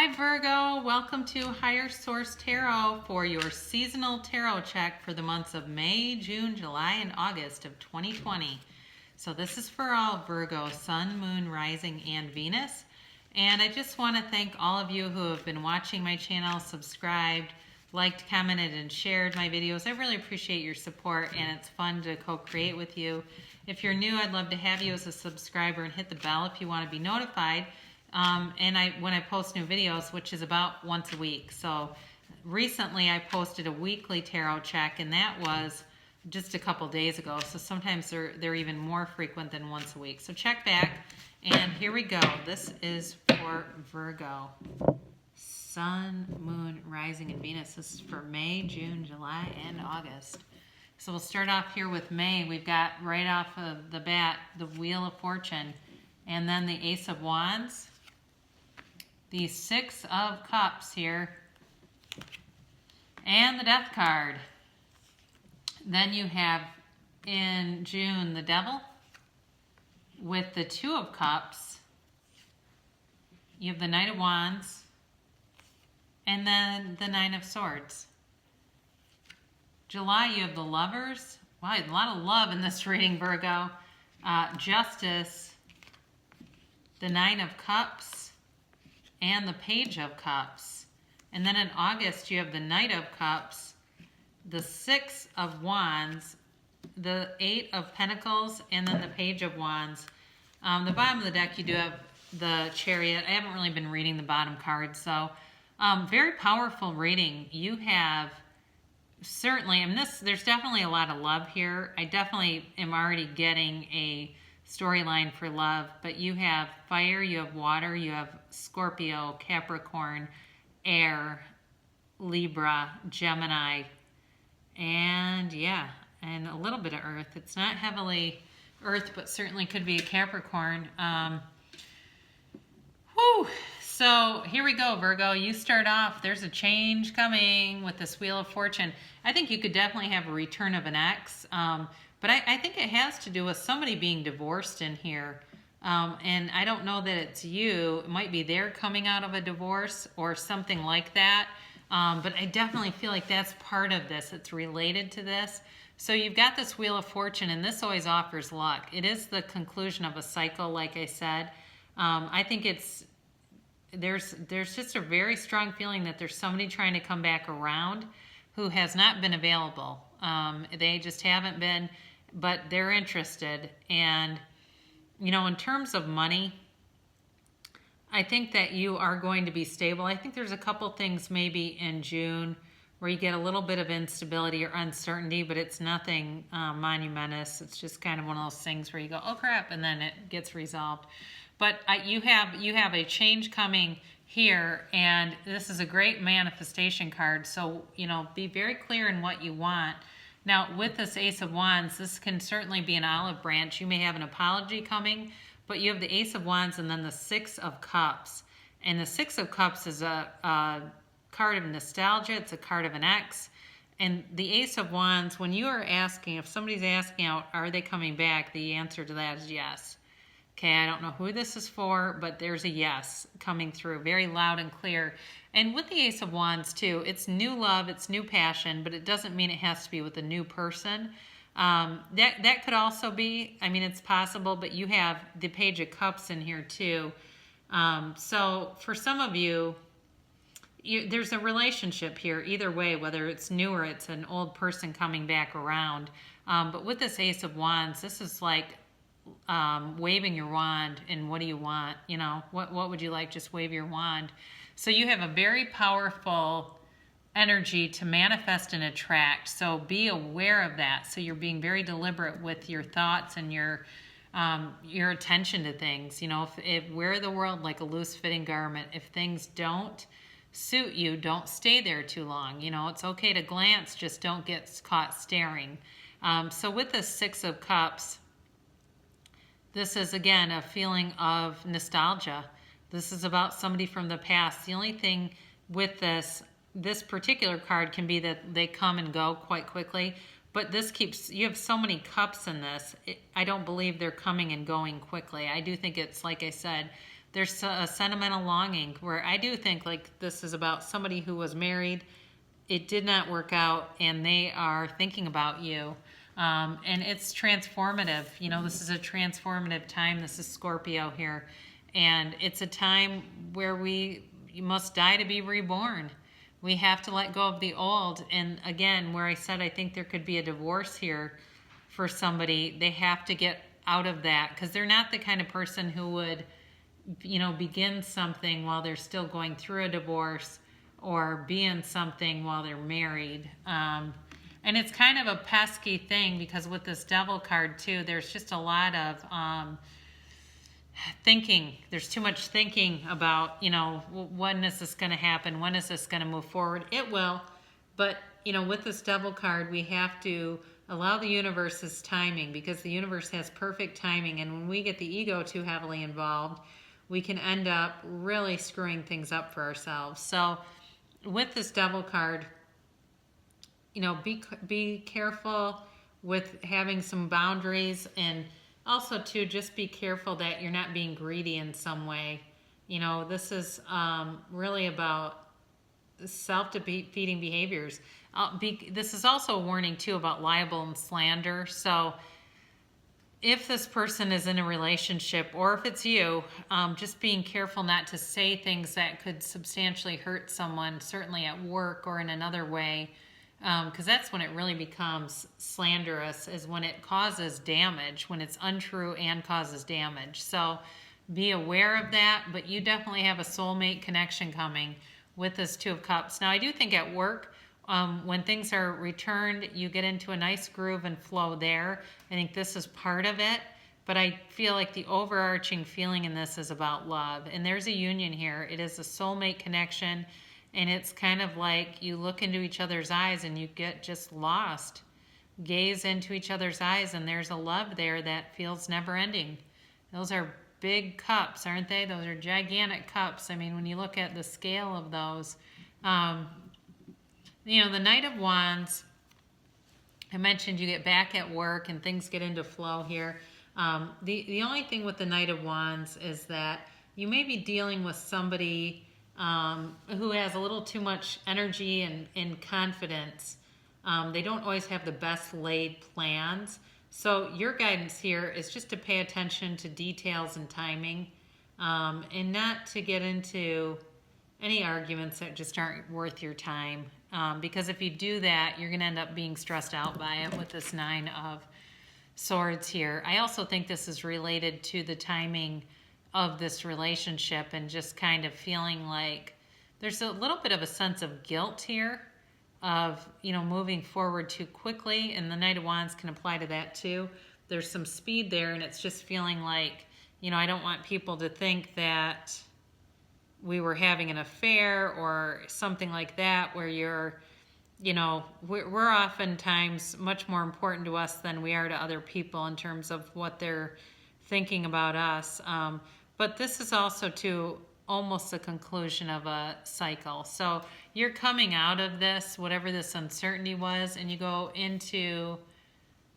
Hi Virgo, welcome to Higher Source Tarot for your seasonal tarot check for the months of May, June, July, and August of 2020. So this is for all Virgo, Sun, Moon, Rising, and Venus. And I just want to thank all of you who have been watching my channel, subscribed, liked, commented, and shared my videos. I really appreciate your support, and it's fun to co-create with you. If you're new, I'd love to have you as a subscriber and hit the bell if you want to be notified. When I post new videos, which is about once a week. So recently I posted a weekly tarot check, and that was just a couple days ago. So sometimes they're even more frequent than once a week. So check back, and here we go. This is for Virgo. Sun, Moon, Rising, and Venus. This is for May, June, July, and August. So we'll start off here with May. We've got right off of the bat the Wheel of Fortune, and then the Ace of Wands, the Six of Cups here, and the Death card. Then you have in June the Devil with the Two of Cups. You have the Knight of Wands, and then the Nine of Swords. July, you have the Lovers. Wow, a lot of love in this reading, Virgo. Justice, the Nine of Cups, and the Page of Cups. And then in August, you have the Knight of Cups, the Six of Wands, the Eight of Pentacles, and then the Page of Wands. The bottom of the deck, you do have the Chariot. I haven't really been reading the bottom cards, so very powerful reading. You have certainly, and there's definitely a lot of love here. I definitely am already getting a storyline for love, but you have fire, you have water, you have Scorpio, Capricorn, Air, Libra, Gemini, and and a little bit of Earth. It's not heavily Earth, but certainly could be a Capricorn. So here we go, Virgo. You start off, there's a change coming with this Wheel of Fortune. I think you could definitely have a return of an ex, but I think it has to do with somebody being divorced in here. And I don't know that it's you. It might be they're coming out of a divorce or something like that. But I definitely feel like that's part of this. It's related to this. So you've got this Wheel of Fortune, and this always offers luck. It is the conclusion of a cycle, like I said. I think there's just a very strong feeling that there's somebody trying to come back around who has not been available. They just haven't been, but they're interested. And, you know, in terms of money, I think that you are going to be stable. I think there's a couple things maybe in June where you get a little bit of instability or uncertainty, but it's nothing monumentous. It's just kind of one of those things where you go, oh crap, and then it gets resolved. But you have a change coming here, and this is a great manifestation card. So, you know, be very clear in what you want. Now, with this Ace of Wands, this can certainly be an olive branch. You may have an apology coming, but you have the Ace of Wands and then the Six of Cups. And the Six of Cups is a card of nostalgia. It's a card of an ex. And the Ace of Wands, when you are asking, if somebody's asking out, are they coming back, the answer to that is yes. Okay, I don't know who this is for, but there's a yes coming through, very loud and clear. And with the Ace of Wands, too, it's new love, it's new passion, but it doesn't mean it has to be with a new person. That could also be, I mean, it's possible, but you have the Page of Cups in here, too. So for some of you, there's a relationship here, either way, whether it's new or it's an old person coming back around. But with this Ace of Wands, this is like waving your wand, and what do you want? You know, what would you like? Just wave your wand. So you have a very powerful energy to manifest and attract. So be aware of that. So you're being very deliberate with your thoughts and your attention to things. You know, if wear the world like a loose fitting garment. If things don't suit you, don't stay there too long. You know, it's okay to glance, just don't get caught staring. So with the Six of Cups, this is, again, a feeling of nostalgia. This is about somebody from the past. The only thing with this particular card can be that they come and go quite quickly. But this keeps, you have so many cups in this. I don't believe they're coming and going quickly. I do think it's, like I said, there's a sentimental longing where I do think like this is about somebody who was married, it did not work out, and they are thinking about you. And it's transformative. You know, this is a transformative time. This is Scorpio here. And it's a time where you must die to be reborn. We have to let go of the old. And again, where I said I think there could be a divorce here for somebody, they have to get out of that because they're not the kind of person who would, you know, begin something while they're still going through a divorce or be in something while they're married. And it's kind of a pesky thing because with this devil card too, there's just a lot of thinking. There's too much thinking about, you know, when is this going to happen? When is this going to move forward? It will. But, you know, with this devil card, we have to allow the universe's timing because the universe has perfect timing. And when we get the ego too heavily involved, we can end up really screwing things up for ourselves. So with this devil card, you know, be careful with having some boundaries, and also too, just be careful that you're not being greedy in some way. You know, this is really about self-defeating behaviors. This is also a warning too about libel and slander. So if this person is in a relationship, or if it's you, just being careful not to say things that could substantially hurt someone, certainly at work or in another way, because that's when it really becomes slanderous, is when it causes damage, when it's untrue and causes damage. So be aware of that, but you definitely have a soulmate connection coming with this Two of Cups. Now, I do think at work, when things are returned, you get into a nice groove and flow there. I think this is part of it, but I feel like the overarching feeling in this is about love. And there's a union here. It is a soulmate connection, and it's kind of like you look into each other's eyes and you get just lost. Gaze into each other's eyes, and there's a love there that feels never ending. Those are big cups, aren't they? Those are gigantic cups. I mean, when you look at the scale of those, you know, the Knight of Wands, I mentioned you get back at work and things get into flow here. The only thing with the Knight of Wands is that you may be dealing with somebody who has a little too much energy and confidence. They don't always have the best laid plans. So your guidance here is just to pay attention to details and timing, and not to get into any arguments that just aren't worth your time. Because if you do that, you're going to end up being stressed out by it with this Nine of Swords here. I also think this is related to the timing of this relationship and just kind of feeling like there's a little bit of a sense of guilt here of, you know, moving forward too quickly. And the Knight of Wands can apply to that too. There's some speed there, and it's just feeling like, you know, I don't want people to think that we were having an affair or something like that, where you're, you know, we're oftentimes much more important to us than we are to other people in terms of what they're thinking about us. But this is also to almost the conclusion of a cycle. So you're coming out of this, whatever this uncertainty was, and you go into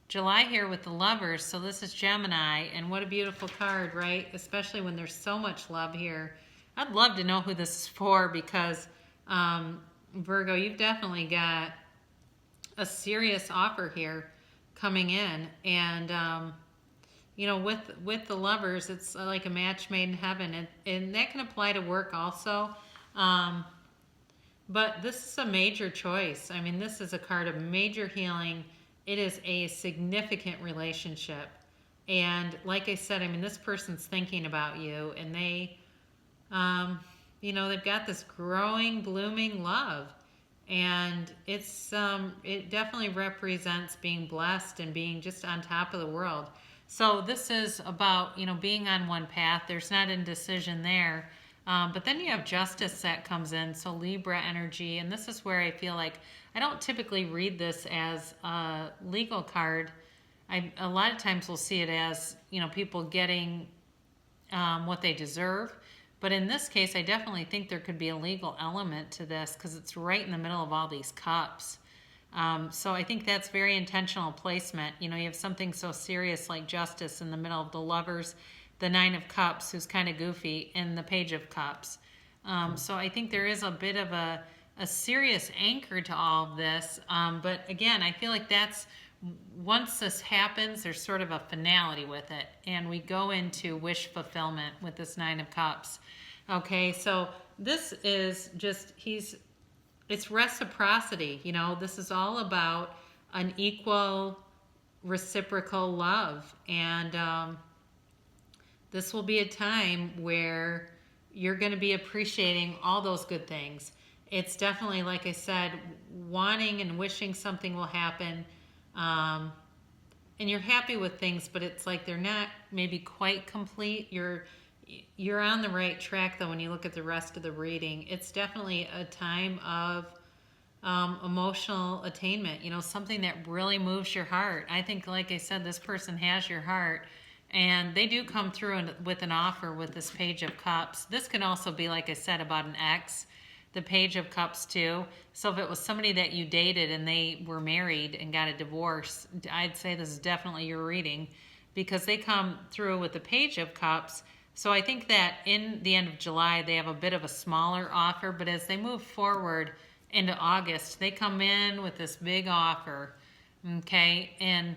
July here with the Lovers. So this is Gemini, and what a beautiful card, right? Especially when there's so much love here. I'd love to know who this is for, because Virgo, you've definitely got a serious offer here coming in. And you know, with the Lovers, it's like a match made in heaven, and that can apply to work also. But this is a major choice. I mean, this is a card of major healing. It is a significant relationship. And like I said, I mean, this person's thinking about you, and they, you know, they've got this growing, blooming love. And it's, it definitely represents being blessed and being just on top of the world. So this is about, you know, being on one path. There's not indecision there. But then you have Justice that comes in, so Libra energy. And this is where I feel like I don't typically read this as a legal card. A lot of times we'll see it as, you know, people getting what they deserve. But in this case, I definitely think there could be a legal element to this, because it's right in the middle of all these cups. So I think that's very intentional placement. You know, you have something so serious like Justice in the middle of the Lovers. the Nine of Cups, who's kind of goofy, and the Page of Cups. So I think there is a bit of a serious anchor to all of this. But again, I feel like that's, once this happens, there's sort of a finality with it. And we go into wish fulfillment with this Nine of Cups. Okay, so this is just, it's reciprocity. You know, this is all about an equal, reciprocal love. And this will be a time where you're going to be appreciating all those good things. It's definitely, like I said, wanting and wishing something will happen. And you're happy with things, but it's like they're not maybe quite complete. You're on the right track, though, when you look at the rest of the reading. It's definitely a time of emotional attainment, you know, something that really moves your heart. I think, like I said, this person has your heart. And they do come through with an offer with this Page of Cups. This can also be, like I said, about an ex, the Page of Cups too. So if it was somebody that you dated and they were married and got a divorce, I'd say this is definitely your reading, because they come through with the Page of Cups. So I think that in the end of July, they have a bit of a smaller offer, but as they move forward into August, they come in with this big offer, okay? And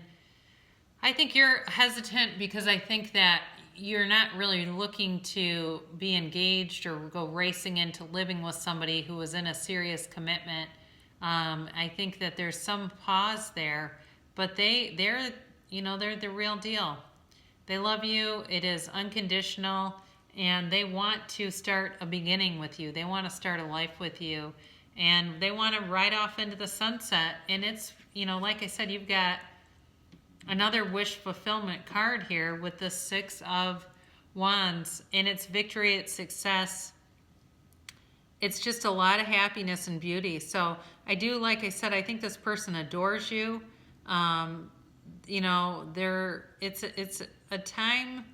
I think you're hesitant because I think that you're not really looking to be engaged or go racing into living with somebody who is in a serious commitment. I think that there's some pause there, but they're the real deal. They love you. It is unconditional, and they want to start a beginning with you. They want to start a life with you, and they want to ride off into the sunset. And it's, like I said, you've got another wish fulfillment card here with the Six of Wands, and it's victory, it's success. It's just a lot of happiness and beauty. So I do, like I said, I think this person adores you. It's a time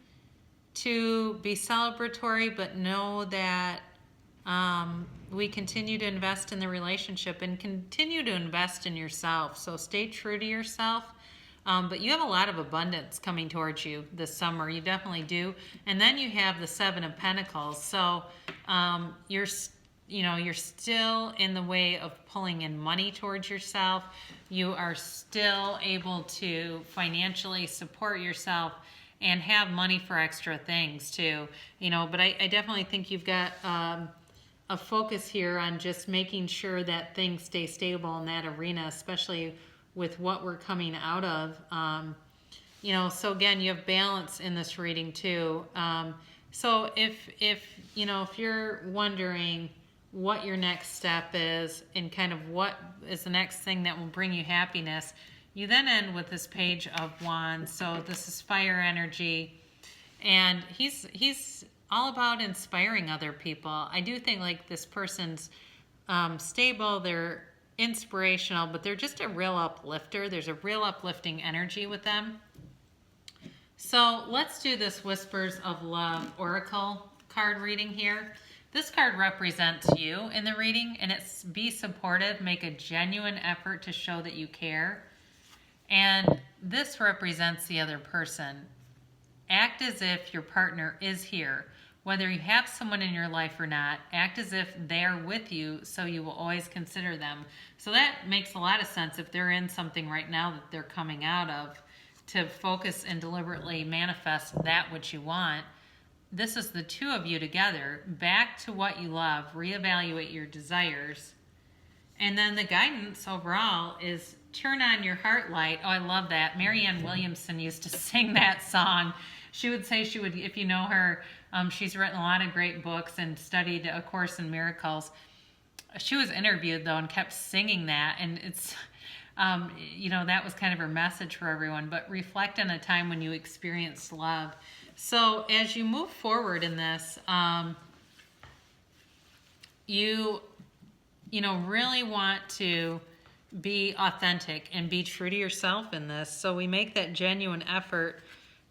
to be celebratory, but know that we continue to invest in the relationship and continue to invest in yourself. So stay true to yourself. But you have a lot of abundance coming towards you this summer. You definitely do. And then you have the Seven of Pentacles. So you're still in the way of pulling in money towards yourself. You are still able to financially support yourself and have money for extra things too. But I definitely think you've got a focus here on just making sure that things stay stable in that arena, especially with what we're coming out of. So again, you have balance in this reading too. So if you're wondering what your next step is and kind of what is the next thing that will bring you happiness, you then end with this Page of Wands. So this is fire energy, and he's all about inspiring other people. I do think like this person's stable, they're inspirational, but they're just a real uplifter. There's a real uplifting energy with them. So let's do this Whispers of Love Oracle card reading here. This card represents you in the reading, and it's be supportive, make a genuine effort to show that you care. And this represents the other person. Act as if your partner is here. Whether you have someone in your life or not, act as if they're with you, so you will always consider them. So that makes a lot of sense if they're in something right now that they're coming out of, to focus and deliberately manifest that which you want. This is the two of you together, back to what you love, reevaluate your desires. And then the guidance overall is turn on your heart light. Oh, I love that. Marianne Williamson used to sing that song. She would say she would, if you know her, she's written a lot of great books and studied A Course in Miracles. She was interviewed, though, and kept singing that. And it's, that was kind of her message for everyone. But reflect on a time when you experienced love. So as you move forward in this, you really want to be authentic and be true to yourself in this. So we make that genuine effort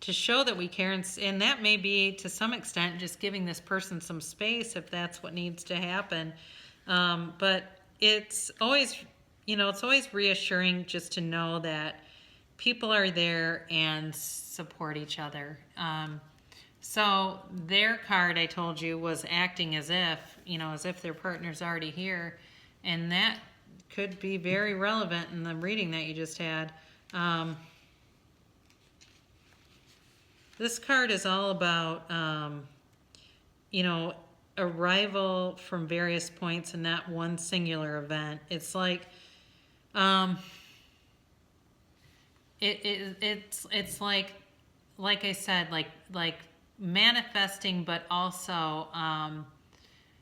to show that we care, and that may be to some extent just giving this person some space if that's what needs to happen. But it's always, it's always reassuring just to know that people are there and support each other. So their card, I told you, was acting as if, as if their partner's already here. And that could be very relevant in the reading that you just had. This card is all about, arrival from various points and not one singular event. It's like, it's like I said, like manifesting, but also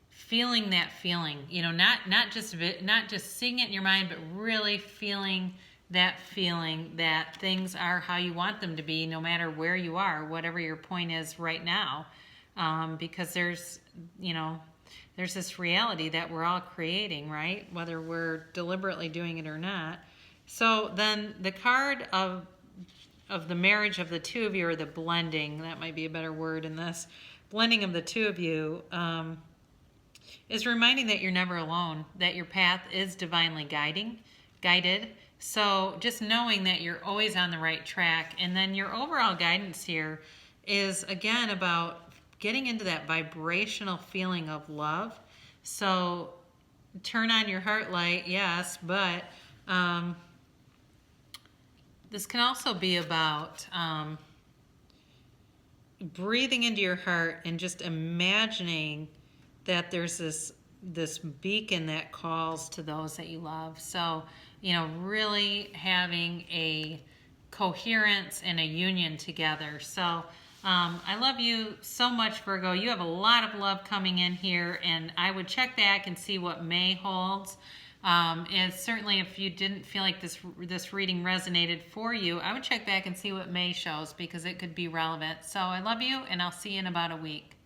feeling that feeling. Not just seeing it in your mind, but really feeling that feeling that things are how you want them to be, no matter where you are, whatever your point is right now. Because there's this reality that we're all creating, right? Whether we're deliberately doing it or not. So then the card of the marriage of the two of you, or the blending, that might be a better word in this, blending of the two of you, is reminding that you're never alone, that your path is divinely guided. So just knowing that you're always on the right track. And then your overall guidance here is, again, about getting into that vibrational feeling of love. So turn on your heart light, yes, but this can also be about breathing into your heart and just imagining that there's this beacon that calls to those that you love. So, really having a coherence and a union together. So, I love you so much, Virgo. You have a lot of love coming in here, and I would check back and see what May holds. And certainly if you didn't feel like this reading resonated for you, I would check back and see what May shows, because it could be relevant. So I love you, and I'll see you in about a week.